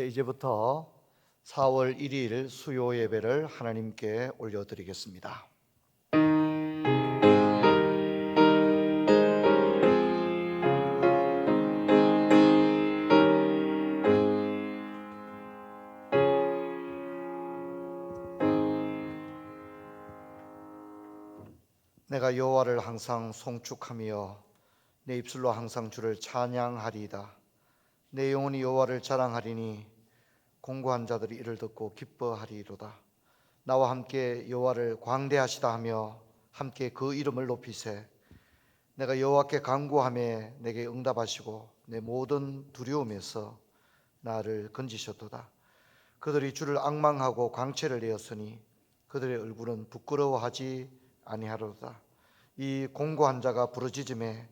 이제부터 4월 1일 수요 예배를 하나님께 올려드리겠습니다. 내가 여호와를 항상 송축하며 내 입술로 항상 주를 찬양하리이다. 내 영혼이 여호와를 자랑하리니 공고한 자들이 이를 듣고 기뻐하리로다. 나와 함께 여호와를 광대하시다 하며 함께 그 이름을 높이세. 내가 여호와께 간구하매 내게 응답하시고 내 모든 두려움에서 나를 건지셨도다. 그들이 주를 앙망하고 광채를 내었으니 그들의 얼굴은 부끄러워하지 아니하로다. 이 공고한 자가 부르짖음에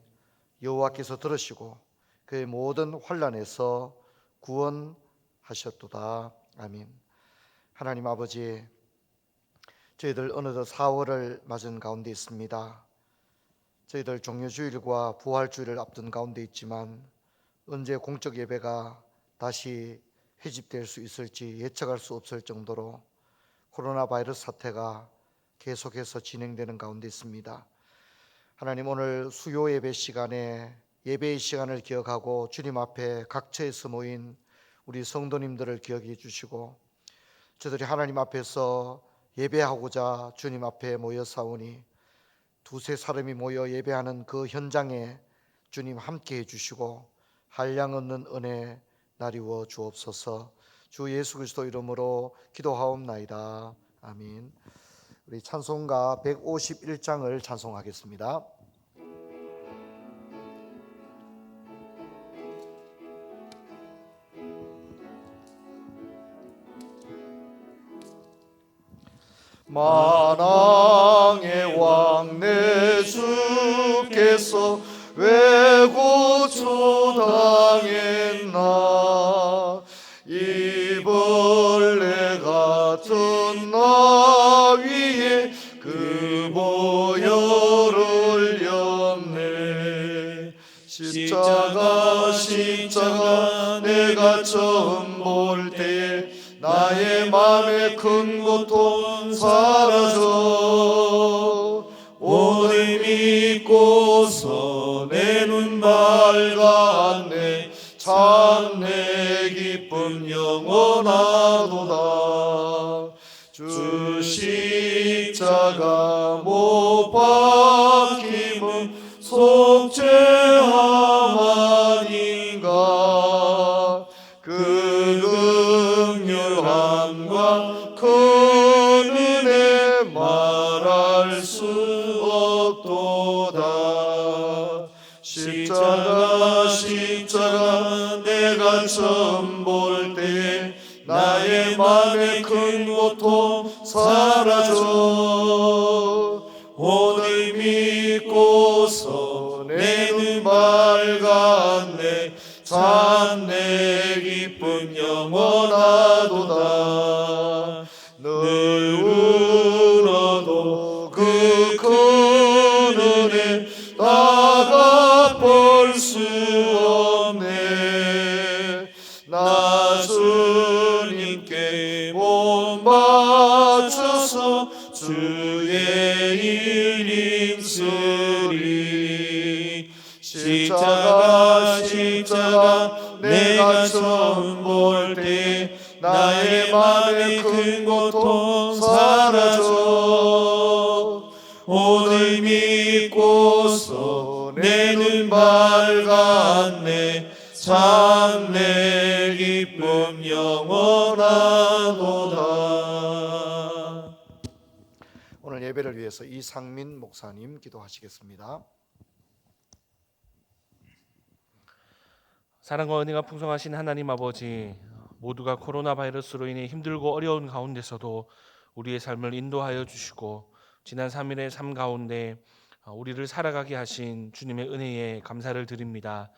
여호와께서 들으시고 그의 모든 환난에서 구원하셨도다. 아멘. 하나님 아버지, 저희들 어느덧 4월을 맞은 가운데 있습니다. 저희들 종료주일과 부활주일을 앞둔 가운데 있지만 언제 공적 예배가 다시 회집될 수 있을지 예측할 수 없을 정도로 코로나 바이러스 사태가 계속해서 진행되는 가운데 있습니다. 하나님, 오늘 수요 예배 시간에 예배의 시간을 기억하고 주님 앞에 각처에서 모인 우리 성도님들을 기억해 주시고 저들이 하나님 앞에서 예배하고자 주님 앞에 모여 싸우니 두세 사람이 모여 예배하는 그 현장에 주님 함께 해주시고 한량 얻는 은혜 나리워 주옵소서. 주 예수 그리스도 이름으로 기도하옵나이다. 아멘. 우리 찬송가 151장을 찬송하겠습니다. 만왕의 왕 내 주께서 왜 고초당했나. 이 벌레 같은 나 위에 그 보혈을 흘렸네. 십자가 내가 처음 볼 때 나의 맘에 큰 고통 사라져. 오늘 믿고서 내 눈 밝았네. 참 내 기쁨 영원하도다. 주 십자가 못 박힘은 속죄함 아닌가. 그 긍휼함과 큰 은혜 말할 수 없도다. 십자가 내가 처음 볼 때 나의 맘에 큰 고통 사라져. 오늘 믿고서 내 눈 밝았네. 참 내 기쁨 영원하도다. 늘 울어도 그 큰 은혜 다 갚을 수 없네. 나 주님께 몸 바쳐서 주의 일 힘쓰리. 십자가 내가 처음 볼 때 나의 맘에 큰 고통 사라져. 오늘 믿고서 내 눈 밝았네. 참 내 기쁨 영원하도다. 오늘 예배를 위해서 이상민 목사님 기도하시겠습니다. 사랑과 은혜가 풍성하신 하나님 아버지, 모두가 코로나 바이러스로 인해 힘들고 어려운 가운데서도 우리의 삶을 인도하여 주시고 지난 3일의 삶 가운데 우리를 살아가게 하신 주님의 은혜에 감사를 드립니다.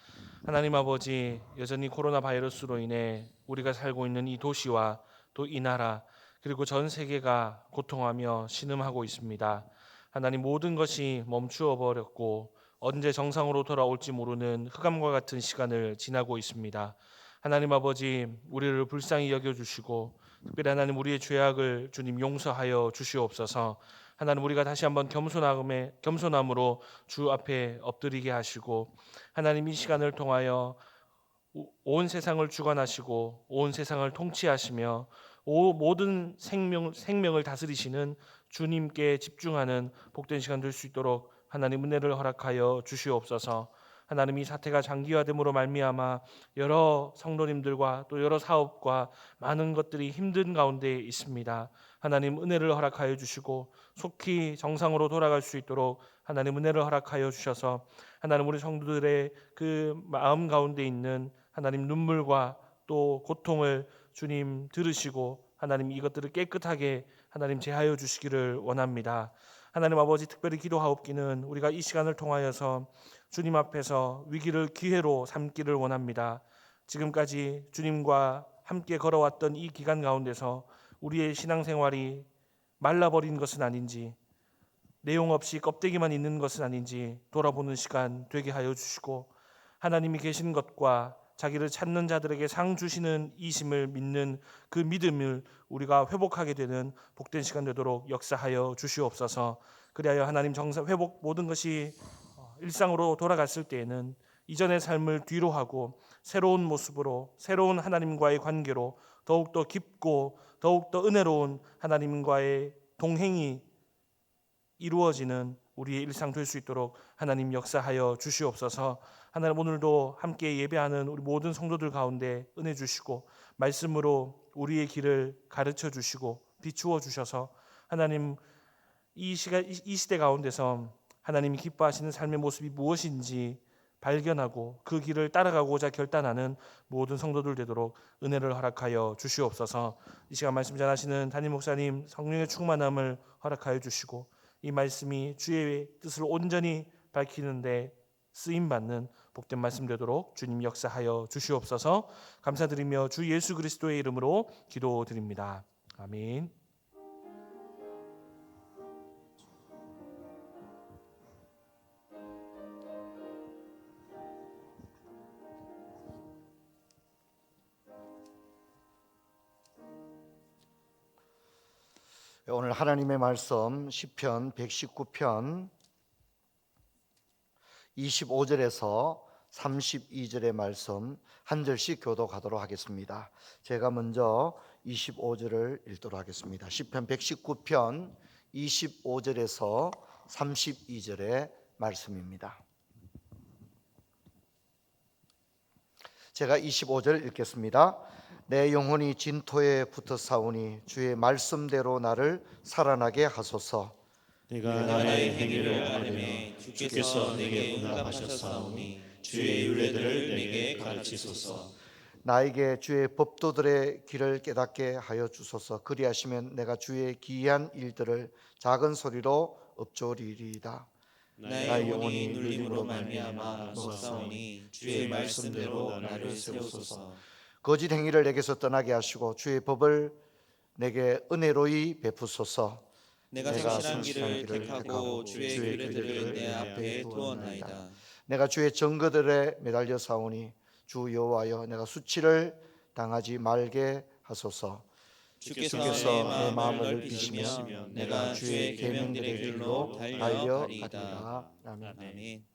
하나님 아버지, 여전히 코로나 바이러스로 인해 우리가 살고 있는 이 도시와 또 이 나라 그리고 전 세계가 고통하며 신음하고 있습니다. 하나님, 모든 것이 멈추어 버렸고 언제 정상으로 돌아올지 모르는 흑암과 같은 시간을 지나고 있습니다. 하나님 아버지, 우리를 불쌍히 여겨주시고 특별히 하나님 우리의 죄악을 주님 용서하여 주시옵소서. 하나님 우리가 다시 한번 겸손함으로 주 앞에 엎드리게 하시고 하나님 이 시간을 통하여 온 세상을 주관하시고 온 세상을 통치하시며 모든 생명을 다스리시는 주님께 집중하는 복된 시간 될 수 있도록 하나님 은혜를 허락하여 주시옵소서. 하나님 이 사태가 장기화됨으로 말미암아 여러 성도님들과 또 여러 사업과 많은 것들이 힘든 가운데 있습니다. 하나님 은혜를 허락하여 주시고 속히 정상으로 돌아갈 수 있도록 하나님 은혜를 허락하여 주셔서 하나님 우리 성도들의 그 마음 가운데 있는 하나님 눈물과 또 고통을 주님 들으시고 하나님 이것들을 깨끗하게 하나님 제하여 주시기를 원합니다. 하나님 아버지 특별히 기도하옵기는 우리가 이 시간을 통하여서 주님 앞에서 위기를 기회로 삼기를 원합니다. 지금까지 주님과 함께 걸어왔던 이 기간 가운데서 우리의 신앙생활이 말라버린 것은 아닌지 내용 없이 껍데기만 있는 것은 아닌지 돌아보는 시간 되게 하여 주시고 하나님이 계신 것과 자기를 찾는 자들에게 상 주시는 이심을 믿는 그 믿음을 우리가 회복하게 되는 복된 시간 되도록 역사하여 주시옵소서. 그리하여 하나님 정상 회복 모든 것이 일상으로 돌아갔을 때에는 이전의 삶을 뒤로 하고 새로운 모습으로 새로운 하나님과의 관계로 더욱더 깊고 더욱더 은혜로운 하나님과의 동행이 이루어지는 우리의 일상 될 수 있도록 하나님 역사하여 주시옵소서. 하나님 오늘도 함께 예배하는 우리 모든 성도들 가운데 은혜 주시고 말씀으로 우리의 길을 가르쳐 주시고 비추어 주셔서 하나님 이 시대 가운데서 하나님이 기뻐하시는 삶의 모습이 무엇인지 발견하고 그 길을 따라가고자 결단하는 모든 성도들 되도록 은혜를 허락하여 주시옵소서. 이 시간 말씀 전하시는 담임 목사님 성령의 충만함을 허락하여 주시고 이 말씀이 주의 뜻을 온전히 밝히는데 쓰임받는 복된 말씀 되도록 주님 역사하여 주시옵소서. 감사드리며 주 예수 그리스도의 이름으로 기도드립니다. 아멘. 오늘 하나님의 말씀 시편 119편 25절에서 32절의 말씀 한 절씩 교독하도록 하겠습니다. 제가 먼저 25절을 읽도록 하겠습니다. 시편 119편 25절에서 32절의 말씀입니다. 제가 25절 읽겠습니다. 내 영혼이 진토에 붙어 싸우니 주의 말씀대로 나를 살아나게 하소서. 내가 나의 행위를 아뢰매 주께서 내게 응답하셨사오니 주의 율례들을 내게 가르치소서. 나에게 주의 법도들의 길을 깨닫게 하여 주소서. 그리하시면 내가 주의 기이한 일들을 작은 소리로 읊조리리이다. 나의 영혼이 눌림으로 말미암아 속사오니 주의 말씀대로 나를 세우소서. 거짓 행위를 내게서 떠나게 하시고 주의 법을 내게 은혜로이 베푸소서. 내가 성실한 길을 택하고 주의 규례들을 내 앞에 두었나이다. 내가 주의 증거들에 매달려 싸우니 주 여호와여 내가 수치를 당하지 말게 하소서. 주께서 내 마음을 넓히시며 내가 주의 계명들의 길로 달려가리이다. 아멘.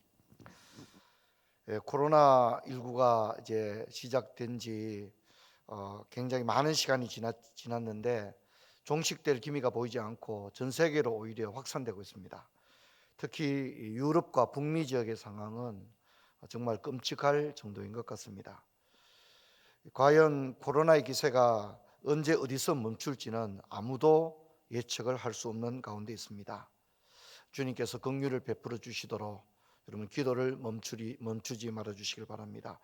코로나19가 이제 시작된 지 굉장히 많은 시간이 지났는데 종식될 기미가 보이지 않고 전 세계로 오히려 확산되고 있습니다. 특히 유럽과 북미 지역의 상황은 정말 끔찍할 정도인 것 같습니다. 과연 코로나의 기세가 언제 어디서 멈출지는 아무도 예측을 할 수 없는 가운데 있습니다. 주님께서 긍휼을 베풀어 주시도록 여러분 기도를 멈추지 말아 주시길 바랍니다.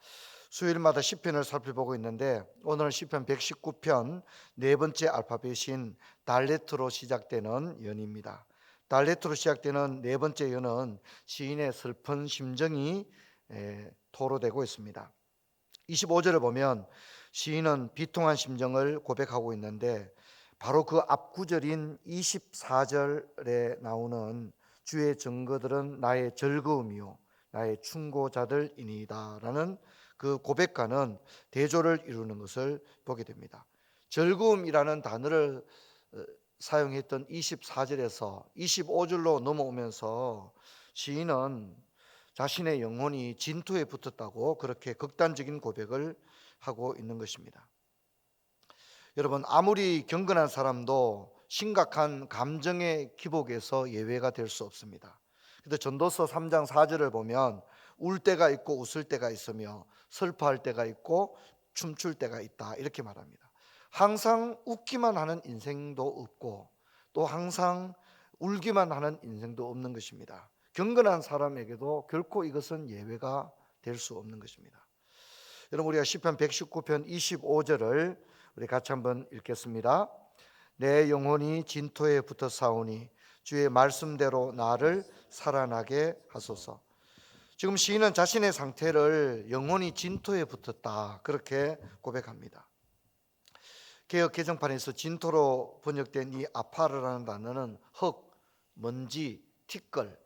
수요일마다 시편을 살펴보고 있는데 오늘은 시편 119편 네 번째 알파벳인 달레트로 시작되는 연입니다. 달레트로 시작되는 네 번째 연은 시인의 슬픈 심정이 토로되고 있습니다. 25절을 보면 시인은 비통한 심정을 고백하고 있는데 바로 그 앞구절인 24절에 나오는 주의 증거들은 나의 즐거움이요 나의 충고자들이니이다라는 그 고백과는 대조를 이루는 것을 보게 됩니다. 즐거움이라는 단어를 사용했던 24절에서 25절로 넘어오면서 시인은 자신의 영혼이 진토에 붙었다고 그렇게 극단적인 고백을 하고 있는 것입니다. 여러분, 아무리 경건한 사람도 심각한 감정의 기복에서 예외가 될 수 없습니다. 근데 전도서 3장 4절을 보면 울 때가 있고 웃을 때가 있으며 슬퍼할 때가 있고 춤출 때가 있다 이렇게 말합니다. 항상 웃기만 하는 인생도 없고 또 항상 울기만 하는 인생도 없는 것입니다. 경건한 사람에게도 결코 이것은 예외가 될 수 없는 것입니다. 여러분, 우리가 시편 119편 25절을 우리 같이 한번 읽겠습니다. 내 영혼이 진토에 붙어 싸우니 주의 말씀대로 나를 살아나게 하소서. 지금 시인은 자신의 상태를 영혼이 진토에 붙었다 그렇게 고백합니다. 개역 개정판에서 진토로 번역된 이 아파르라는 단어는 흙, 먼지, 티끌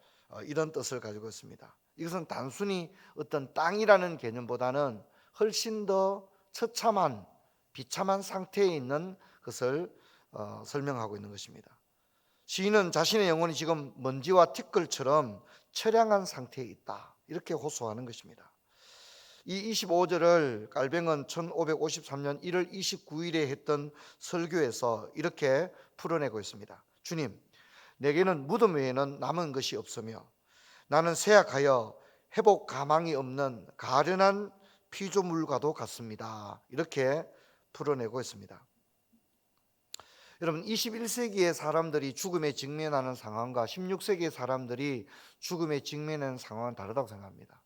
이런 뜻을 가지고 있습니다. 이것은 단순히 어떤 땅이라는 개념보다는 훨씬 더 처참한 비참한 상태에 있는 것을 설명하고 있는 것입니다. 시인은 자신의 영혼이 지금 먼지와 티끌처럼 처량한 상태에 있다 이렇게 호소하는 것입니다. 이 25절을 깔뱅은 1553년 1월 29일에 했던 설교에서 이렇게 풀어내고 있습니다. 주님, 내게는 무덤 외에는 남은 것이 없으며 나는 쇠약하여 회복 가망이 없는 가련한 피조물과도 같습니다. 이렇게 풀어내고 있습니다. 여러분, 21세기의 사람들이 죽음에 직면하는 상황과 16세기의 사람들이 죽음에 직면하는 상황은 다르다고 생각합니다.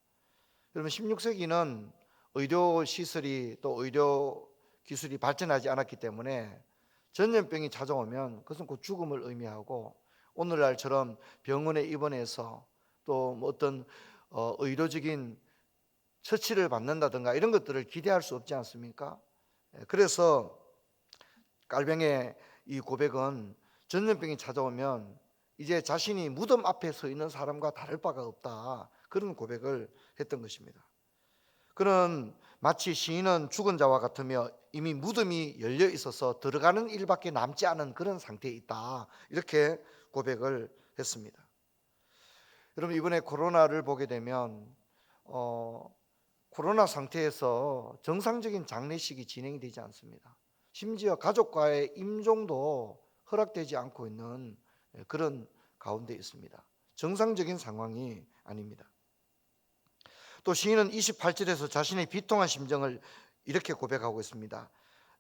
여러분, 16세기는 의료 시설이 또 의료 기술이 발전하지 않았기 때문에 전염병이 찾아오면 그것은 곧 죽음을 의미하고, 오늘날처럼 병원에 입원해서 또 뭐 어떤 의료적인 처치를 받는다든가 이런 것들을 기대할 수 없지 않습니까? 그래서 깔병의 이 고백은 전염병이 찾아오면 이제 자신이 무덤 앞에 서 있는 사람과 다를 바가 없다 그런 고백을 했던 것입니다. 그는 마치 시인은 죽은 자와 같으며 이미 무덤이 열려 있어서 들어가는 일밖에 남지 않은 그런 상태에 있다 이렇게 고백을 했습니다. 여러분, 이번에 코로나를 보게 되면 코로나 상태에서 정상적인 장례식이 진행이 되지 않습니다. 심지어 가족과의 임종도 허락되지 않고 있는 그런 가운데 있습니다. 정상적인 상황이 아닙니다. 또 시인은 28절에서 자신의 비통한 심정을 이렇게 고백하고 있습니다.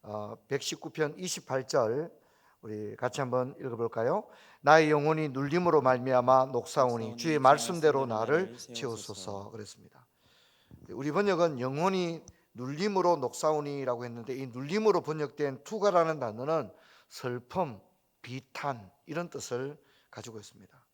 119편 28절 우리 같이 한번 읽어볼까요? 나의 영혼이 눌림으로 말미암아 녹사오니 주의 말씀대로 나를 채우소서 그랬습니다. 우리 번역은 영혼이 눌림으로 녹사오니라고 했는데 이 눌림으로 번역된 투가라는 단어는 슬픔, 비탄 이런 뜻을 가지고 있습니다.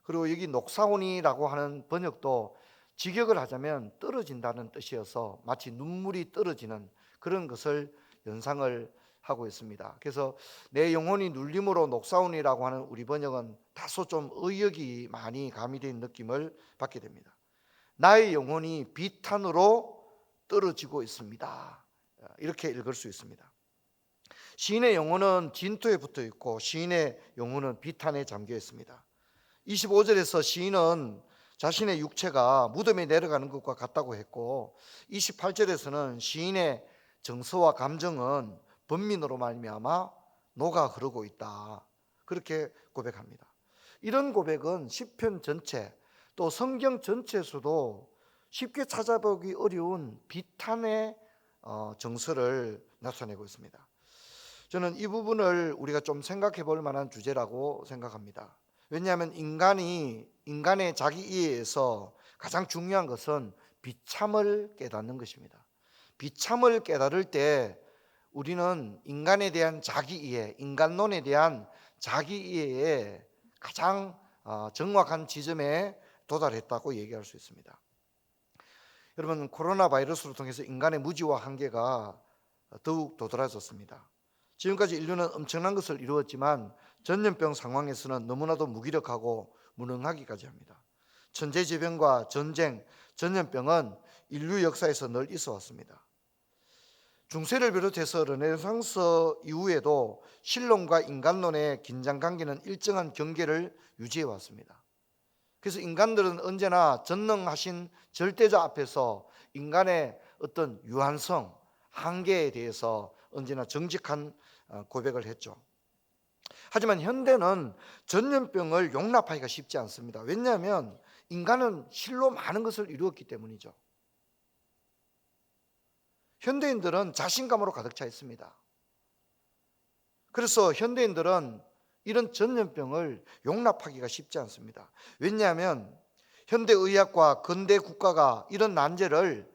그리고 여기 녹사오니라고 하는 번역도 직역을 하자면 떨어진다는 뜻이어서 마치 눈물이 떨어지는 그런 것을 연상을 하고 있습니다. 그래서 내 영혼이 눌림으로 녹사오니라고 하는 우리 번역은 다소 좀 의역이 많이 가미된 느낌을 받게 됩니다. 나의 영혼이 비탄으로 떨어지고 있습니다. 이렇게 읽을 수 있습니다. 시인의 영혼은 진토에 붙어 있고 시인의 영혼은 비탄에 잠겨 있습니다. 25절에서 시인은 자신의 육체가 무덤에 내려가는 것과 같다고 했고 28절에서는 시인의 정서와 감정은 번민으로 말미암아 녹아 흐르고 있다 그렇게 고백합니다. 이런 고백은 시편 전체 또 성경 전체에서도 쉽게 찾아보기 어려운 비탄의 정서를 나타내고 있습니다. 저는 이 부분을 우리가 좀 생각해 볼 만한 주제라고 생각합니다. 왜냐하면 인간의 자기 이해에서 가장 중요한 것은 비참을 깨닫는 것입니다. 비참을 깨달을 때 우리는 인간에 대한 자기 이해, 인간론에 대한 자기 이해에 가장 정확한 지점에 도달했다고 얘기할 수 있습니다. 여러분, 코로나 바이러스를 통해서 인간의 무지와 한계가 더욱 도드라졌습니다. 지금까지 인류는 엄청난 것을 이루었지만 전염병 상황에서는 너무나도 무기력하고 무능하기까지 합니다. 천재지변과 전쟁, 전염병은 인류 역사에서 늘 있어 왔습니다. 중세를 비롯해서 르네상스 이후에도 신론과 인간론의 긴장관계는 일정한 경계를 유지해 왔습니다. 그래서 인간들은 언제나 전능하신 절대자 앞에서 인간의 어떤 유한성, 한계에 대해서 언제나 정직한 고백을 했죠. 하지만 현대는 전염병을 용납하기가 쉽지 않습니다. 왜냐하면 인간은 실로 많은 것을 이루었기 때문이죠. 현대인들은 자신감으로 가득 차 있습니다. 그래서 현대인들은 이런 전염병을 용납하기가 쉽지 않습니다. 왜냐하면 현대의학과 근대 국가가 이런 난제를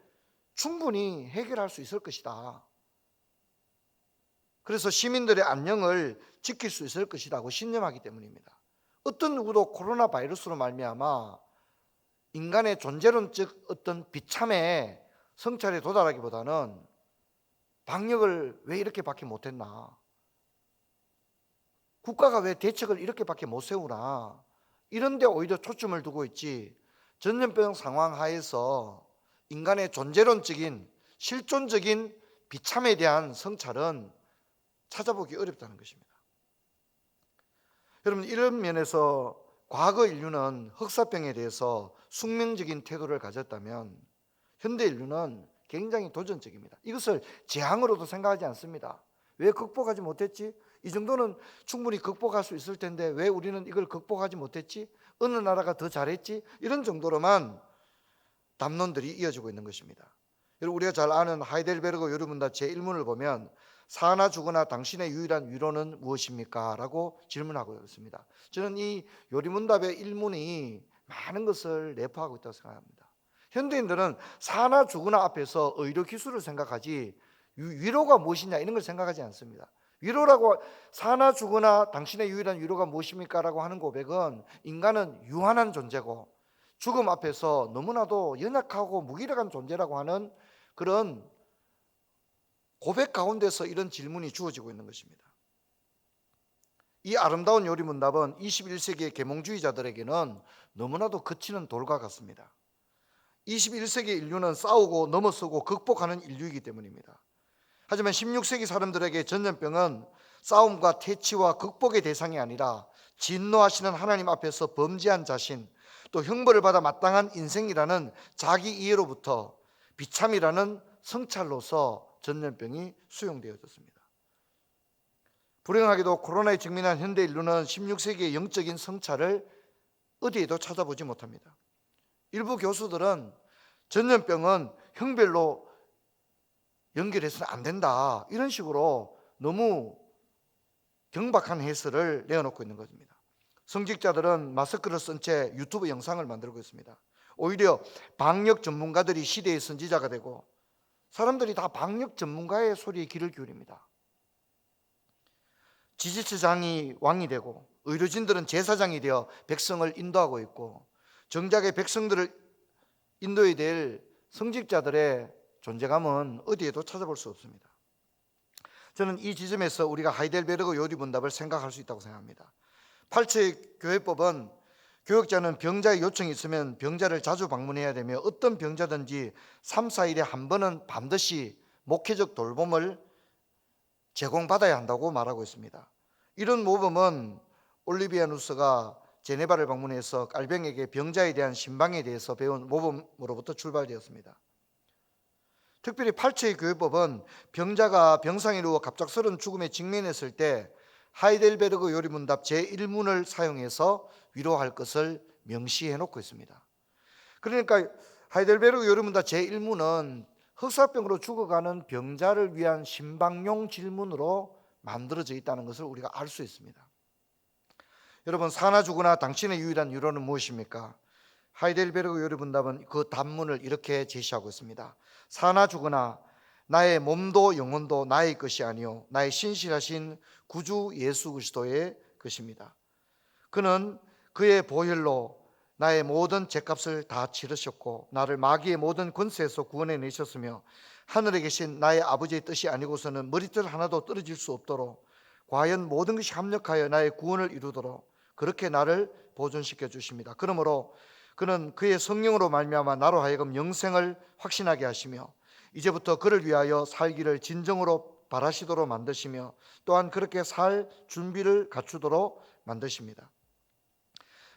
충분히 해결할 수 있을 것이다. 그래서 시민들의 안녕을 지킬 수 있을 것이라고 신념하기 때문입니다. 어떤 누구도 코로나 바이러스로 말미암아 인간의 존재론적 어떤 비참의 성찰에 도달하기보다는 방역을 왜 이렇게밖에 못했나, 국가가 왜 대책을 이렇게밖에 못 세우나, 이런 데 오히려 초점을 두고 있지, 전염병 상황 하에서 인간의 존재론적인 실존적인 비참에 대한 성찰은 찾아보기 어렵다는 것입니다. 여러분, 이런 면에서 과거 인류는 흑사병에 대해서 숙명적인 태도를 가졌다면 현대 인류는 굉장히 도전적입니다. 이것을 재앙으로도 생각하지 않습니다. 왜 극복하지 못했지? 이 정도는 충분히 극복할 수 있을 텐데 왜 우리는 이걸 극복하지 못했지? 어느 나라가 더 잘했지? 이런 정도로만 담론들이 이어지고 있는 것입니다. 여러분, 우리가 잘 아는 하이델베르그 요리문답 제1문을 보면 사나 죽으나 당신의 유일한 위로는 무엇입니까? 라고 질문하고 있습니다. 저는 이 요리문답의 1문이 많은 것을 내포하고 있다고 생각합니다. 현대인들은 사나 죽으나 앞에서 의료 기술을 생각하지 위로가 무엇이냐 이런 걸 생각하지 않습니다. 위로라고, 사나 죽으나 당신의 유일한 위로가 무엇입니까? 라고 하는 고백은 인간은 유한한 존재고 죽음 앞에서 너무나도 연약하고 무기력한 존재라고 하는 그런 고백 가운데서 이런 질문이 주어지고 있는 것입니다. 이 아름다운 요리문답은 21세기의 계몽주의자들에게는 너무나도 그치는 돌과 같습니다. 21세기 인류는 싸우고 넘어서고 극복하는 인류이기 때문입니다. 하지만 16세기 사람들에게 전염병은 싸움과 퇴치와 극복의 대상이 아니라 진노하시는 하나님 앞에서 범죄한 자신, 또 형벌을 받아 마땅한 인생이라는 자기 이해로부터 비참이라는 성찰로서 전염병이 수용되어졌습니다. 불행하게도 코로나에 직면한 현대 인류는 16세기의 영적인 성찰을 어디에도 찾아보지 못합니다. 일부 교수들은 전염병은 형별로 연결해서는 안 된다, 이런 식으로 너무 경박한 해설을 내어놓고 있는 것입니다. 성직자들은 마스크를 쓴 채 유튜브 영상을 만들고 있습니다. 오히려 방역 전문가들이 시대의 선지자가 되고 사람들이 다 방역 전문가의 소리에 귀를 기울입니다. 지지체장이 왕이 되고 의료진들은 제사장이 되어 백성을 인도하고 있고, 정작의 백성들을 인도해야 될 성직자들의 존재감은 어디에도 찾아볼 수 없습니다. 저는 이 지점에서 우리가 하이델베르그 요리문답을 생각할 수 있다고 생각합니다. 8처의 교회법은 교역자는 병자의 요청이 있으면 병자를 자주 방문해야 되며 어떤 병자든지 3, 4일에 한 번은 반드시 목회적 돌봄을 제공받아야 한다고 말하고 있습니다. 이런 모범은 올리비아누스가 제네바를 방문해서 깔병에게 병자에 대한 신방에 대해서 배운 모범으로부터 출발되었습니다. 특별히 8처의 교회법은 병자가 병상에 누워 갑작스러운 죽음에 직면했을 때 하이델베르그 요리문답 제1문을 사용해서 위로할 것을 명시해 놓고 있습니다. 그러니까 하이델베르그 요리문답 제1문은 흑사병으로 죽어가는 병자를 위한 신방용 질문으로 만들어져 있다는 것을 우리가 알 수 있습니다. 여러분, 사나 죽으나 당신의 유일한 위로는 무엇입니까? 하이델베르그 요리문답은 그 답문을 이렇게 제시하고 있습니다. 사나 죽으나 나의 몸도 영혼도 나의 것이 아니요 나의 신실하신 구주 예수 그리스도의 것입니다. 그는 그의 보혈로 나의 모든 죄값을 다 치르셨고 나를 마귀의 모든 권세에서 구원해 내셨으며 하늘에 계신 나의 아버지의 뜻이 아니고서는 머리털 하나도 떨어질 수 없도록 과연 모든 것이 합력하여 나의 구원을 이루도록 그렇게 나를 보존시켜 주십니다. 그러므로 그는 그의 성령으로 말미암아 나로 하여금 영생을 확신하게 하시며 이제부터 그를 위하여 살기를 진정으로 바라시도록 만드시며 또한 그렇게 살 준비를 갖추도록 만드십니다.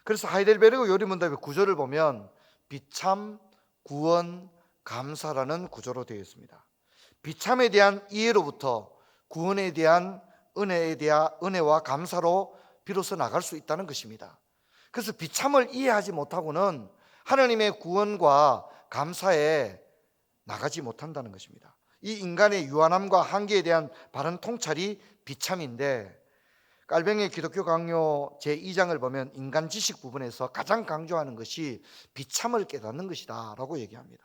그래서 하이델베르그 요리문답의 구조를 보면 비참, 구원, 감사라는 구조로 되어 있습니다. 비참에 대한 이해로부터 구원에 대한 은혜와 감사로 비로소 나갈 수 있다는 것입니다. 그래서 비참을 이해하지 못하고는 하나님의 구원과 감사에 나가지 못한다는 것입니다. 이 인간의 유한함과 한계에 대한 바른 통찰이 비참인데, 깔뱅이의 기독교 강요 제2장을 보면 인간 지식 부분에서 가장 강조하는 것이 비참을 깨닫는 것이다 라고 얘기합니다.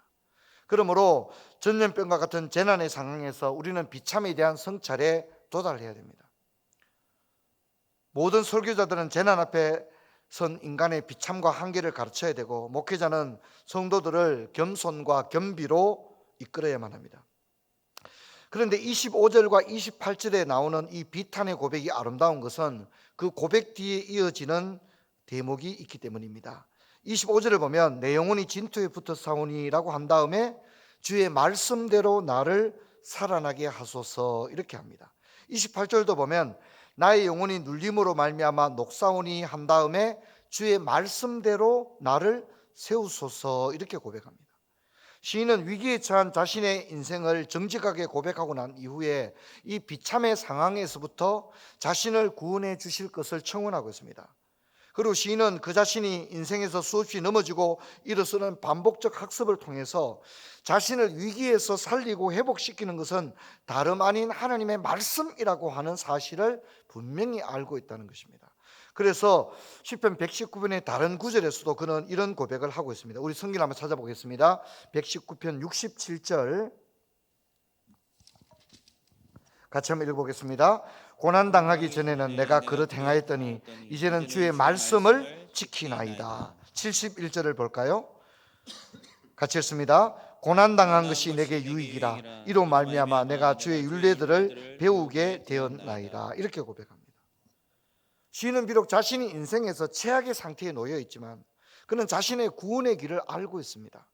그러므로 전염병과 같은 재난의 상황에서 우리는 비참에 대한 성찰에 도달해야 됩니다. 모든 설교자들은 재난 앞에 선 인간의 비참과 한계를 가르쳐야 되고, 목회자는 성도들을 겸손과 겸비로 이끌어야만 합니다. 그런데 25절과 28절에 나오는 이 비탄의 고백이 아름다운 것은 그 고백 뒤에 이어지는 대목이 있기 때문입니다. 25절을 보면 내 영혼이 진토에 붙어 사오니라고 한 다음에 주의 말씀대로 나를 살아나게 하소서 이렇게 합니다. 28절도 보면 나의 영혼이 눌림으로 말미암아 녹사오니 한 다음에 주의 말씀대로 나를 세우소서 이렇게 고백합니다. 시인은 위기에 처한 자신의 인생을 정직하게 고백하고 난 이후에 이 비참의 상황에서부터 자신을 구원해 주실 것을 청원하고 있습니다. 그리고 시인은 그 자신이 인생에서 수없이 넘어지고 일어서는 반복적 학습을 통해서 자신을 위기에서 살리고 회복시키는 것은 다름 아닌 하나님의 말씀이라고 하는 사실을 분명히 알고 있다는 것입니다. 그래서 시편 119편의 다른 구절에서도 그는 이런 고백을 하고 있습니다. 우리 성경 한번 찾아보겠습니다. 119편 67절 같이 한번 읽어보겠습니다. 고난당하기 전에는 내가 그릇 행하였더니 이제는 주의 말씀을 지키나이다. 71절을 볼까요? 같이 읽습니다. 고난당한 것이 내게 유익이라 이로 말미암아 내가 주의 율례들을 배우게 되었나이다. 이렇게 고백합니다. 시인은 비록 자신이 인생에서 최악의 상태에 놓여 있지만 그는 자신의 구원의 길을 알고 있습니다.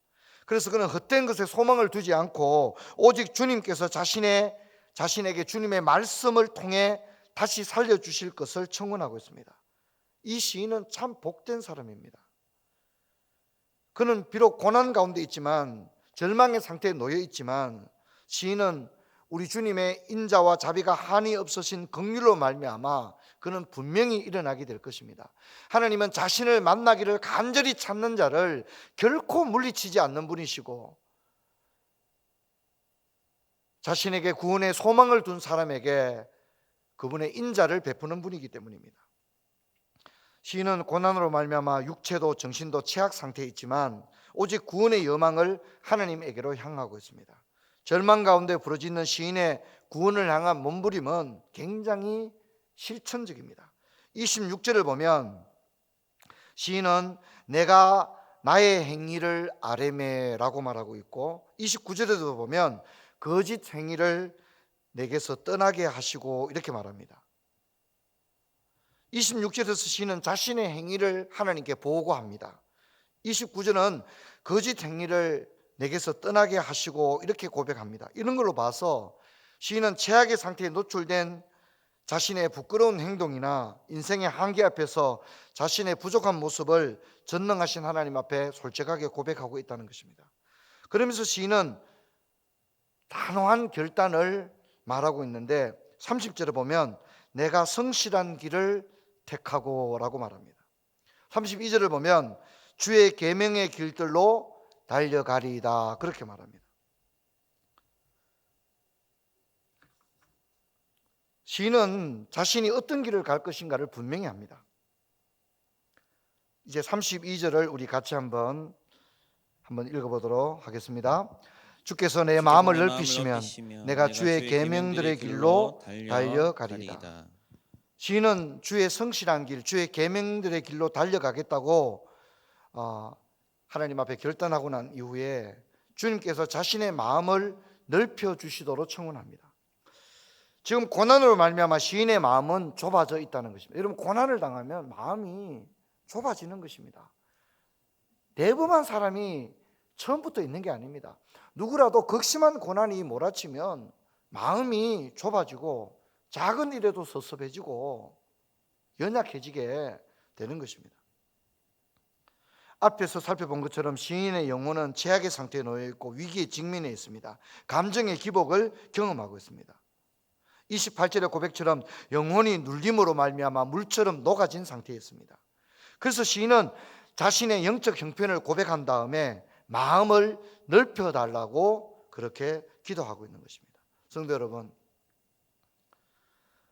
그래서 그는 헛된 것에 소망을 두지 않고 오직 주님께서 자신에게 주님의 말씀을 통해 다시 살려주실 것을 청원하고 있습니다. 이 시인은 참 복된 사람입니다. 그는 비록 고난 가운데 있지만, 절망의 상태에 놓여 있지만, 시인은 우리 주님의 인자와 자비가 한이 없으신 긍휼로 말미암아 그는 분명히 일어나게 될 것입니다. 하나님은 자신을 만나기를 간절히 찾는 자를 결코 물리치지 않는 분이시고, 자신에게 구원의 소망을 둔 사람에게 그분의 인자를 베푸는 분이기 때문입니다. 시인은 고난으로 말미암아 육체도 정신도 최악 상태에 있지만 오직 구원의 여망을 하나님에게로 향하고 있습니다. 절망 가운데 부러지는 시인의 구원을 향한 몸부림은 굉장히 실천적입니다. 26절을 보면 시인은 내가 나의 행위를 아뢰매라고 말하고 있고, 29절에도 보면 거짓 행위를 내게서 떠나게 하시고 이렇게 말합니다. 26절에서 시인은 자신의 행위를 하나님께 보고합니다. 29절은 거짓 행위를 내게서 떠나게 하시고 이렇게 고백합니다. 이런 걸로 봐서 시인은 최악의 상태에 노출된 자신의 부끄러운 행동이나 인생의 한계 앞에서 자신의 부족한 모습을 전능하신 하나님 앞에 솔직하게 고백하고 있다는 것입니다. 그러면서 시인은 단호한 결단을 말하고 있는데 30절에 보면 내가 성실한 길을 택하고 라고 말합니다. 32절을 보면 주의 계명의 길들로 달려가리이다 그렇게 말합니다. 시인은 자신이 어떤 길을 갈 것인가를 분명히 합니다. 이제 32절을 우리 같이 한번 읽어보도록 하겠습니다. 주께서 내 마음을 넓히시면 내가 주의 계명들의 길로 달려가리이다. 시인은 주의 성실한 길, 주의 계명들의 길로 달려가겠다고 하나님 앞에 결단하고 난 이후에 주님께서 자신의 마음을 넓혀 주시도록 청원합니다. 지금 고난으로 말미암아 시인의 마음은 좁아져 있다는 것입니다. 여러분, 고난을 당하면 마음이 좁아지는 것입니다. 대범한 사람이 처음부터 있는 게 아닙니다. 누구라도 극심한 고난이 몰아치면 마음이 좁아지고 작은 일에도 섭섭해지고 연약해지게 되는 것입니다. 앞에서 살펴본 것처럼 시인의 영혼은 최악의 상태에 놓여 있고 위기에 직면해 있습니다. 감정의 기복을 경험하고 있습니다. 28절의 고백처럼 영혼이 눌림으로 말미암아 물처럼 녹아진 상태에 있습니다. 그래서 시인은 자신의 영적 형편을 고백한 다음에 마음을 넓혀달라고 그렇게 기도하고 있는 것입니다. 성도 여러분,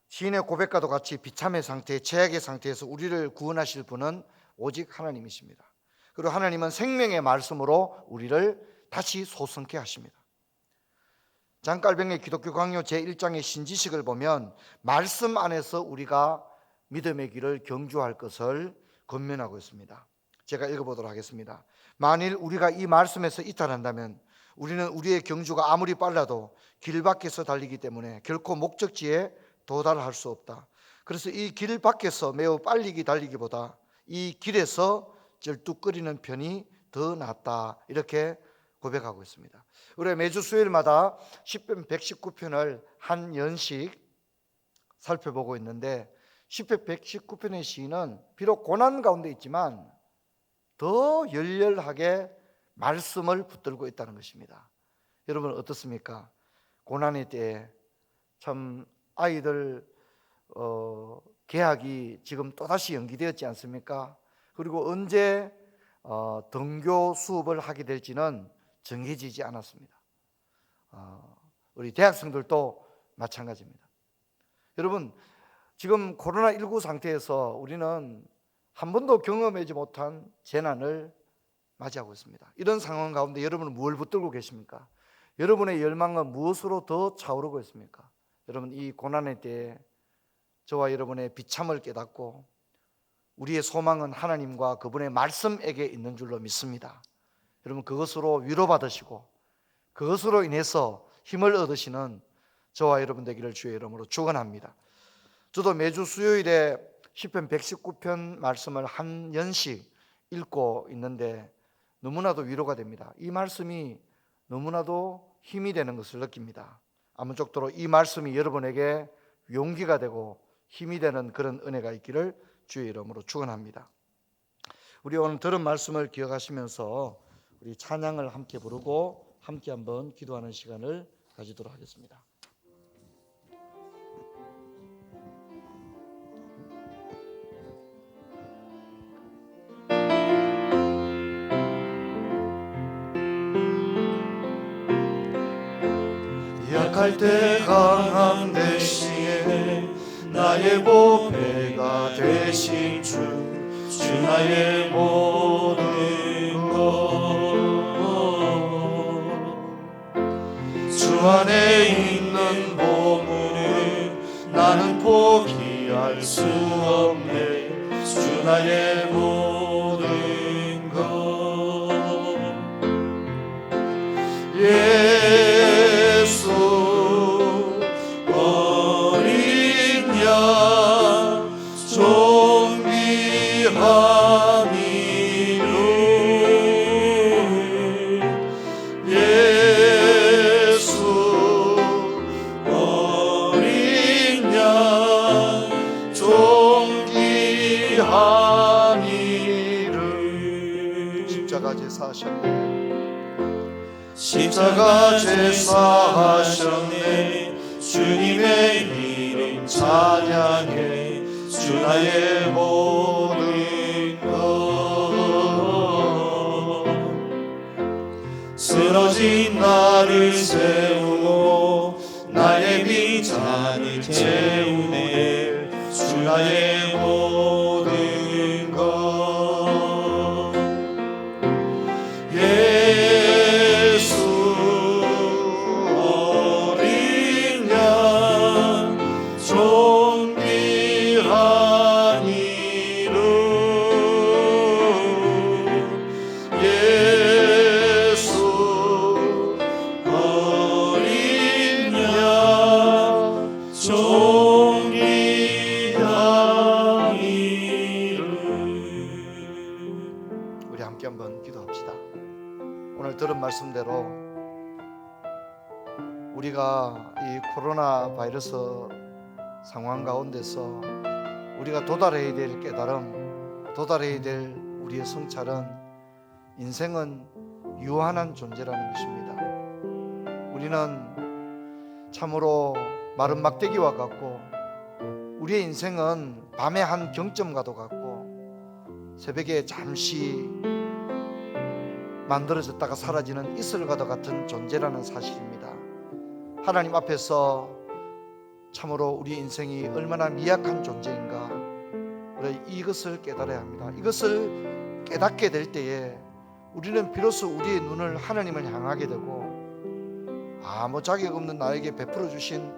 시인의 고백과도 같이 비참의 상태, 최악의 상태에서 우리를 구원하실 분은 오직 하나님이십니다. 그리고 하나님은 생명의 말씀으로 우리를 다시 소성케 하십니다. 장깔병의 기독교 강요 제1장의 신지식을 보면 말씀 안에서 우리가 믿음의 길을 경주할 것을 권면하고 있습니다. 제가 읽어보도록 하겠습니다. 만일 우리가 이 말씀에서 이탈한다면 우리는 우리의 경주가 아무리 빨라도 길 밖에서 달리기 때문에 결코 목적지에 도달할 수 없다. 그래서 이 길 밖에서 매우 빨리 달리기보다 이 길에서 절뚝거리는 편이 더 낫다. 이렇게 고백하고 있습니다. 우리가 매주 수요일마다 10편 119편을 한 연씩 살펴보고 있는데 10편 119편의 시인은 비록 고난 가운데 있지만 더 열렬하게 말씀을 붙들고 있다는 것입니다. 여러분 어떻습니까? 고난의 때에 참 아이들 개학이 지금 또다시 연기되었지 않습니까? 그리고 언제 등교 수업을 하게 될지는 정해지지 않았습니다. 우리 대학생들도 마찬가지입니다. 여러분 지금 코로나19 상태에서 우리는 한 번도 경험하지 못한 재난을 맞이하고 있습니다. 이런 상황 가운데 여러분은 무엇을 붙들고 계십니까? 여러분의 열망은 무엇으로 더 차오르고 있습니까? 여러분 이 고난의 때에 저와 여러분의 비참을 깨닫고 우리의 소망은 하나님과 그분의 말씀에게 있는 줄로 믿습니다. 여러분 그것으로 위로받으시고 그것으로 인해서 힘을 얻으시는 저와 여러분 되기를 주의 이름으로 축원합니다. 저도 매주 수요일에 10편 119편 말씀을 한 연씩 읽고 있는데 너무나도 위로가 됩니다. 이 말씀이 너무나도 힘이 되는 것을 느낍니다. 아무쪼록 이 말씀이 여러분에게 용기가 되고 힘이 되는 그런 은혜가 있기를 주의 이름으로 축원합니다. 우리 오늘 들은 말씀을 기억하시면서 우리 찬양을 함께 부르고 함께 한번 기도하는 시간을 가지도록 하겠습니다. 약할 때 강함 대신에 나의 보배가 되신 주 나의 모든 것 주 안에 있는 보물을 나는 포기할 수 없네 주 나의 모든 것 예수 어린 양 존귀하니를 예수 어린 양 존귀하니를 십자가 제사하셨네 십자가 제사하셨네 주님의 이름 찬양해 주 나의 모든 것 쓰러진 나를 세우고 나의 빈잔을 채우네 주 나의 모든 것 예수 어린 양 존귀하니를 예수 어린 양 존귀하니를 말씀대로 우리가 이 코로나 바이러스 상황 가운데서 우리가 도달해야 될 깨달음, 도달해야 될 우리의 성찰은 인생은 유한한 존재라는 것입니다. 우리는 참으로 마른 막대기와 같고 우리의 인생은 밤의 한 경점과도 같고 새벽에 잠시 만들어졌다가 사라지는 이슬과도 같은 존재라는 사실입니다. 하나님 앞에서 참으로 우리 인생이 얼마나 미약한 존재인가, 우리 이것을 깨달아야 합니다. 이것을 깨닫게 될 때에 우리는 비로소 우리의 눈을 하나님을 향하게 되고 아무 자격 없는 나에게 베풀어 주신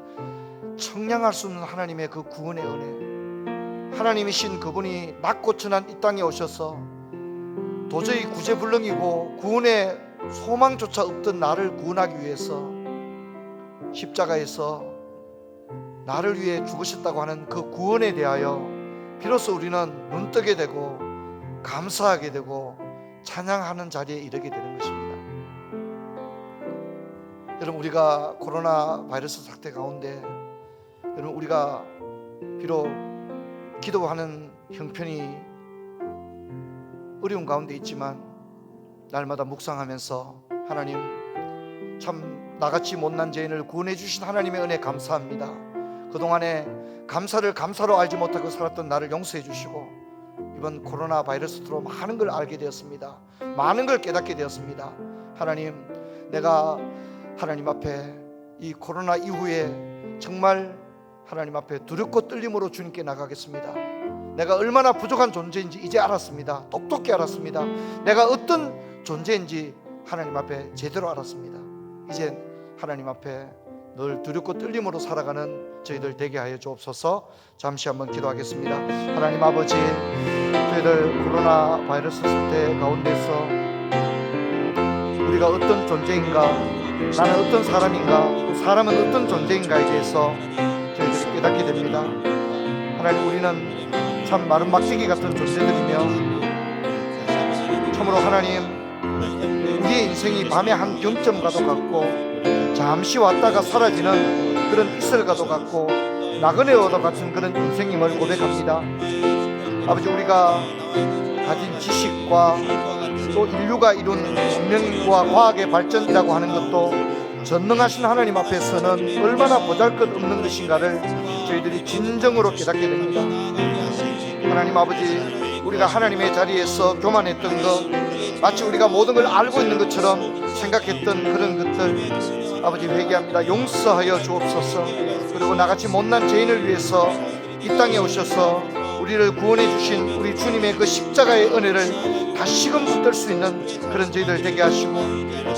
청량할 수 없는 하나님의 그 구원의 은혜, 하나님이신 그분이 낮고 천한 이 땅에 오셔서 도저히 구제불능이고 구원의 소망조차 없던 나를 구원하기 위해서 십자가에서 나를 위해 죽으셨다고 하는 그 구원에 대하여 비로소 우리는 눈뜨게 되고 감사하게 되고 찬양하는 자리에 이르게 되는 것입니다. 여러분, 우리가 코로나 바이러스 사태 가운데 여러분 우리가 비록 기도하는 형편이 어려운 가운데 있지만 날마다 묵상하면서 하나님, 참 나같이 못난 죄인을 구원해 주신 하나님의 은혜 감사합니다. 그동안에 감사를 감사로 알지 못하고 살았던 나를 용서해 주시고 이번 코로나 바이러스로 많은 걸 알게 되었습니다. 많은 걸 깨닫게 되었습니다. 하나님, 내가 하나님 앞에 이 코로나 이후에 정말 하나님 앞에 두렵고 떨림으로 주님께 나가겠습니다. 내가 얼마나 부족한 존재인지 이제 알았습니다. 똑똑히 알았습니다. 내가 어떤 존재인지 하나님 앞에 제대로 알았습니다. 이제 하나님 앞에 늘 두렵고 떨림으로 살아가는 저희들 되게 하여 주옵소서. 잠시 한번 기도하겠습니다. 하나님 아버지, 저희들 코로나 바이러스 사태 가운데서 우리가 어떤 존재인가, 나는 어떤 사람인가, 사람은 어떤 존재인가에 대해서 저희들이 깨닫게 됩니다. 하나님, 우리는 참 마른 막대기 같은 존재들이며 참으로 하나님, 우리의 인생이 밤의 한 경점과도 같고 잠시 왔다가 사라지는 그런 이슬과도 같고 나그네와도 같은 그런 인생임을 고백합니다. 아버지, 우리가 가진 지식과 또 인류가 이룬 문명과 과학의 발전이라고 하는 것도 전능하신 하나님 앞에서는 얼마나 보잘것없는 것인가를 저희들이 진정으로 깨닫게 됩니다. 하나님 아버지, 우리가 하나님의 자리에서 교만했던 것, 마치 우리가 모든 걸 알고 있는 것처럼 생각했던 그런 것들 아버지 회개합니다. 용서하여 주옵소서. 그리고 나같이 못난 죄인을 위해서 이 땅에 오셔서 우리를 구원해 주신 우리 주님의 그 십자가의 은혜를 다시금 붙들 수 있는 그런 저희들 되게 하시고,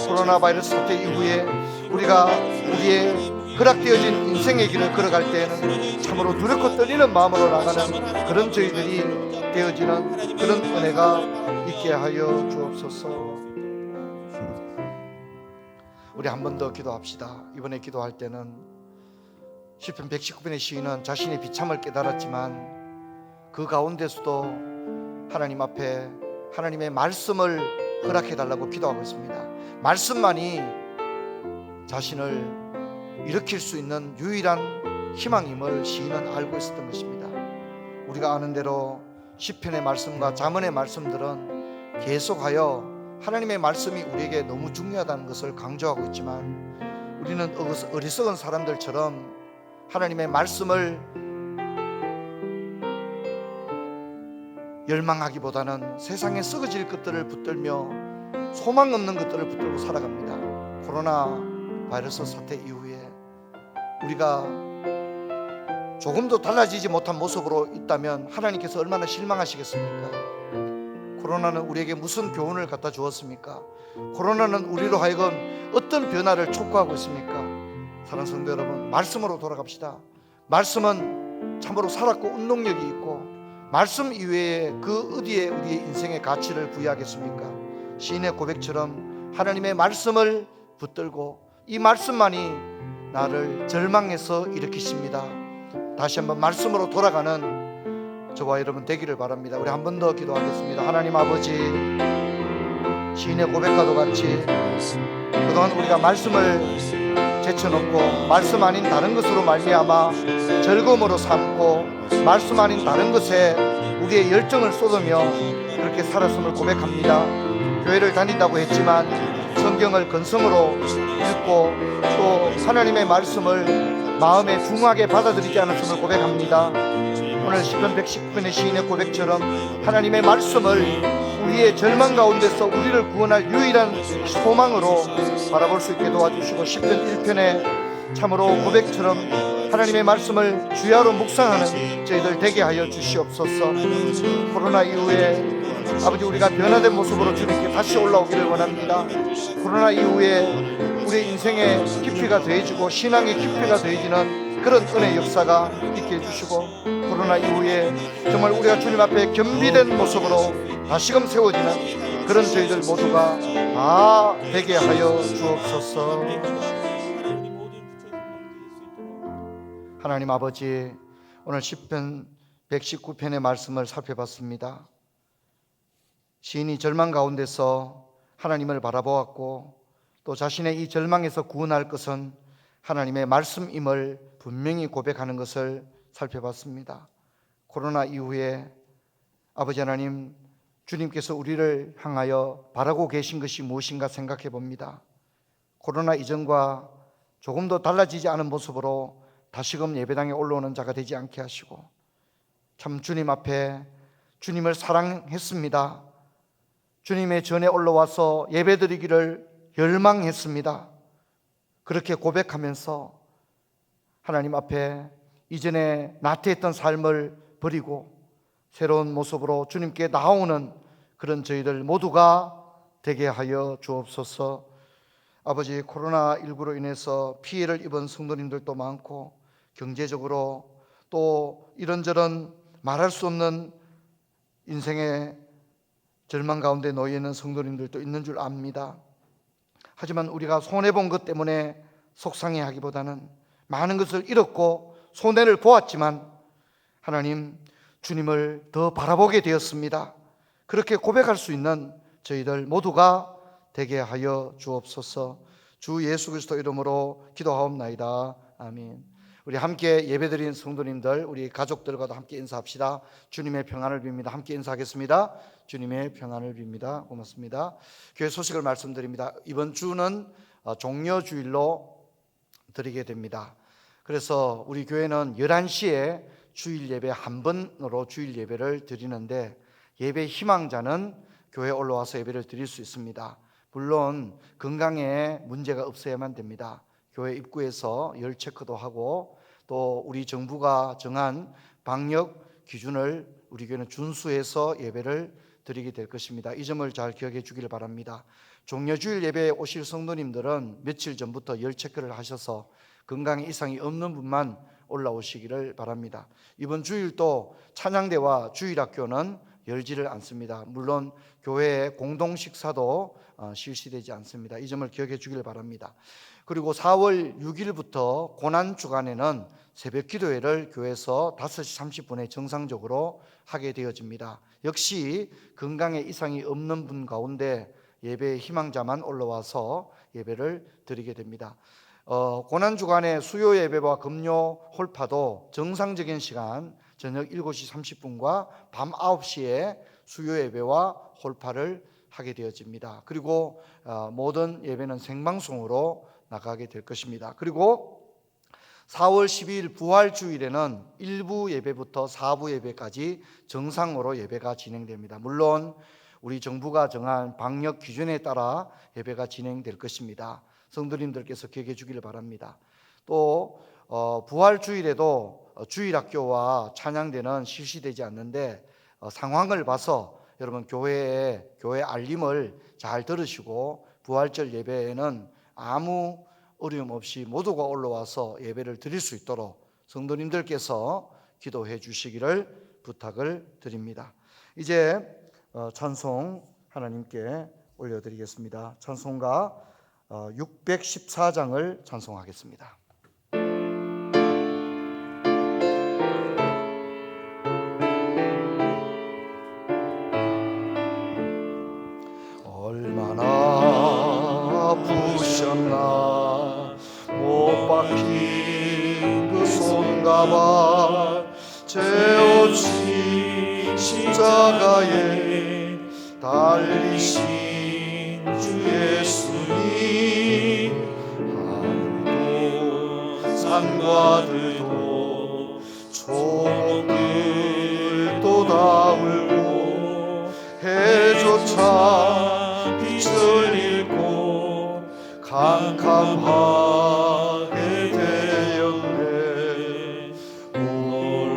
코로나 바이러스 사태 이후에 우리가 우리의 허락되어진 인생의 길을 걸어갈 때에는 참으로 두렵고 떨리는 마음으로 나가는 그런 저희들이 되어지는 그런 은혜가 있게 하여 주옵소서. 우리 한 번 더 기도합시다. 이번에 기도할 때는 시편 119편의 시인은 자신의 비참을 깨달았지만 그 가운데서도 하나님 앞에 하나님의 말씀을 허락해달라고 기도하고 있습니다. 말씀만이 자신을 일으킬 수 있는 유일한 희망임을 시인은 알고 있었던 것입니다. 우리가 아는 대로 시편의 말씀과 잠언의 말씀들은 계속하여 하나님의 말씀이 우리에게 너무 중요하다는 것을 강조하고 있지만 우리는 어리석은 사람들처럼 하나님의 말씀을 열망하기보다는 세상에 썩어질 것들을 붙들며 소망 없는 것들을 붙들고 살아갑니다. 코로나 바이러스 사태 이후에 우리가 조금도 달라지지 못한 모습으로 있다면 하나님께서 얼마나 실망하시겠습니까? 코로나는 우리에게 무슨 교훈을 갖다 주었습니까? 코로나는 우리로 하여금 어떤 변화를 촉구하고 있습니까? 사랑하는 성도 여러분, 말씀으로 돌아갑시다. 말씀은 참으로 살았고 운동력이 있고 말씀 이외에 그 어디에 우리의 인생의 가치를 부여하겠습니까? 시인의 고백처럼 하나님의 말씀을 붙들고 이 말씀만이 나를 절망에서 일으키십니다. 다시 한번 말씀으로 돌아가는 저와 여러분 되기를 바랍니다. 우리 한 번 더 기도하겠습니다. 하나님 아버지, 시인의 고백과도 같이 그동안 우리가 말씀을 제쳐놓고 말씀 아닌 다른 것으로 말미암아 즐거움으로 삼고 말씀 아닌 다른 것에 우리의 열정을 쏟으며 그렇게 살았음을 고백합니다. 교회를 다닌다고 했지만 성경을 근성으로 읽고 또 하나님의 말씀을 마음에 중하게 받아들이지 않았음을 고백합니다. 오늘 시편 119편의 시인의 고백처럼 하나님의 말씀을 우리의 절망 가운데서 우리를 구원할 유일한 소망으로 바라볼 수 있게 도와주시고, 시편 1편의 참으로 고백처럼 하나님의 말씀을 주야로 묵상하는 저희들 되게 하여 주시옵소서. 코로나 이후에 아버지 우리가 변화된 모습으로 주님께 다시 올라오기를 원합니다. 코로나 이후에 우리 인생의 깊이가 더해지고 신앙의 깊이가 더해지는 그런 은혜 역사가 있게 해주시고, 코로나 이후에 정말 우리가 주님 앞에 겸비된 모습으로 다시금 세워지는 그런 저희들 모두가 다 되게 하여 주옵소서. 하나님 아버지, 오늘 시편 119편의 말씀을 살펴봤습니다. 시인이 절망 가운데서 하나님을 바라보았고 또 자신의 이 절망에서 구원할 것은 하나님의 말씀임을 분명히 고백하는 것을 살펴봤습니다. 코로나 이후에 아버지 하나님, 주님께서 우리를 향하여 바라고 계신 것이 무엇인가 생각해 봅니다. 코로나 이전과 조금도 달라지지 않은 모습으로 다시금 예배당에 올라오는 자가 되지 않게 하시고, 참 주님 앞에 주님을 사랑했습니다. 주님의 전에 올라와서 예배드리기를 열망했습니다. 그렇게 고백하면서 하나님 앞에 이전에 나태했던 삶을 버리고 새로운 모습으로 주님께 나오는 그런 저희들 모두가 되게 하여 주옵소서. 아버지, 코로나19로 인해서 피해를 입은 성도님들도 많고 경제적으로 또 이런저런 말할 수 없는 인생의 절망 가운데 놓여 있는 성도님들도 있는 줄 압니다. 하지만 우리가 손해본 것 때문에 속상해하기보다는 많은 것을 잃었고 손해를 보았지만 하나님, 주님을 더 바라보게 되었습니다. 그렇게 고백할 수 있는 저희들 모두가 되게 하여 주옵소서. 주 예수 그리스도 이름으로 기도하옵나이다. 아멘. 우리 함께 예배드린 성도님들, 우리 가족들과도 함께 인사합시다. 주님의 평안을 빕니다. 함께 인사하겠습니다. 주님의 평안을 빕니다. 고맙습니다. 교회 소식을 말씀드립니다. 이번 주는 종려주일로 드리게 됩니다. 그래서 우리 교회는 11시에 주일 예배 한 번으로 주일 예배를 드리는데, 예배 희망자는 교회에 올라와서 예배를 드릴 수 있습니다. 물론 건강에 문제가 없어야만 됩니다. 교회 입구에서 열 체크도 하고 또 우리 정부가 정한 방역 기준을 우리 교회는 준수해서 예배를 드리게 될 것입니다. 이 점을 잘 기억해 주기를 바랍니다. 종려주일 예배에 오실 성도님들은 며칠 전부터 열 체크를 하셔서 건강에 이상이 없는 분만 올라오시기를 바랍니다. 이번 주일도 찬양대와 주일학교는 열지를 않습니다. 물론 교회의 공동 식사도 실시되지 않습니다. 이 점을 기억해 주기를 바랍니다. 그리고 4월 6일부터 고난주간에는 새벽 기도회를 교회에서 5시 30분에 정상적으로 하게 되어집니다. 역시 건강에 이상이 없는 분 가운데 예배 희망자만 올라와서 예배를 드리게 됩니다. 고난주간의 수요 예배와 금요 홀파도 정상적인 시간 저녁 7시 30분과 밤 9시에 수요 예배와 홀파를 하게 되어집니다. 그리고 모든 예배는 생방송으로 나가게 될 것입니다. 그리고 4월 12일 부활주일에는 1부 예배부터 4부 예배까지 정상으로 예배가 진행됩니다. 물론 우리 정부가 정한 방역 기준에 따라 예배가 진행될 것입니다. 성도님들께서 기억해 주기를 바랍니다. 또 부활주일에도 주일학교와 찬양대는 실시되지 않는데 상황을 봐서 여러분 교회 알림을 잘 들으시고 부활절 예배에는 아무 어려움 없이 모두가 올라와서 예배를 드릴 수 있도록 성도님들께서 기도해 주시기를 부탁을 드립니다. 이제 찬송 하나님께 올려드리겠습니다. 찬송가 614장을 찬송하겠습니다. 얼마 못 박힌 그 손과 발 죄없이 십자가에 달리신 주 예수님, 하늘도 산과 들도 초목들도 다 울고 해조차 빛을 잃고 캄캄하게 되었네.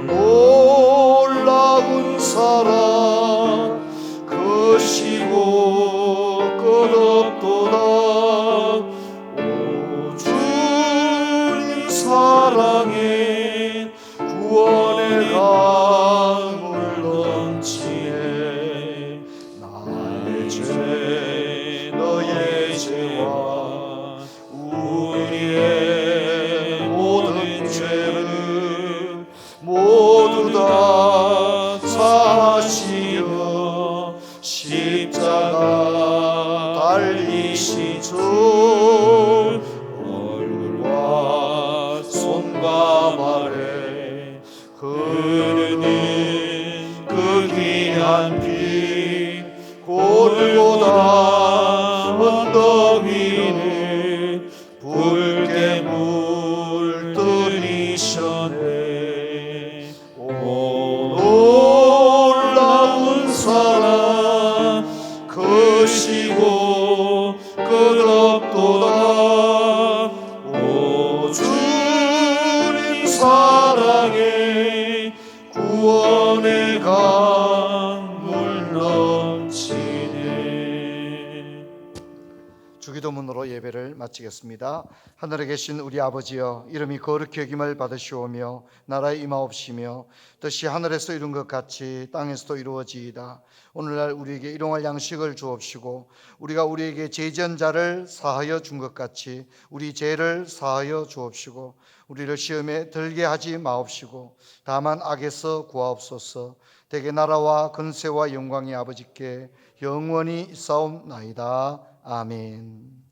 놀라운 사랑 크시고 끝없도다. 오 주님 사랑에 구원의 강물 넘치네. 나의 죄 너의 죄와 우리의 모든 죄를 모두 다 사하시어 십자가 달리신 주, 얼굴과 손과 발에 흐르는 그 귀한 피, 골고다 언덕 위를 붉게 물들이셨네. 오 놀라운 사랑 크시고 끝없도다. 오 주님 사랑에 구원의 강물 넘치네. 주기도문으로 예배를 마치겠습니다. 하늘에 계신 우리 아버지여, 이름이 거룩히 여김을 받으시오며 나라의 임하옵시며 뜻이 하늘에서 이룬 것 같이 땅에서도 이루어지이다. 오늘날 우리에게 일용할 양식을 주옵시고 우리가 우리에게 죄지은 자를 사하여 준 것 같이 우리 죄를 사하여 주옵시고 우리를 시험에 들게 하지 마옵시고 다만 악에서 구하옵소서. 대개 나라와 근세와 영광이 아버지께 영원히 있사옵나이다. 아멘.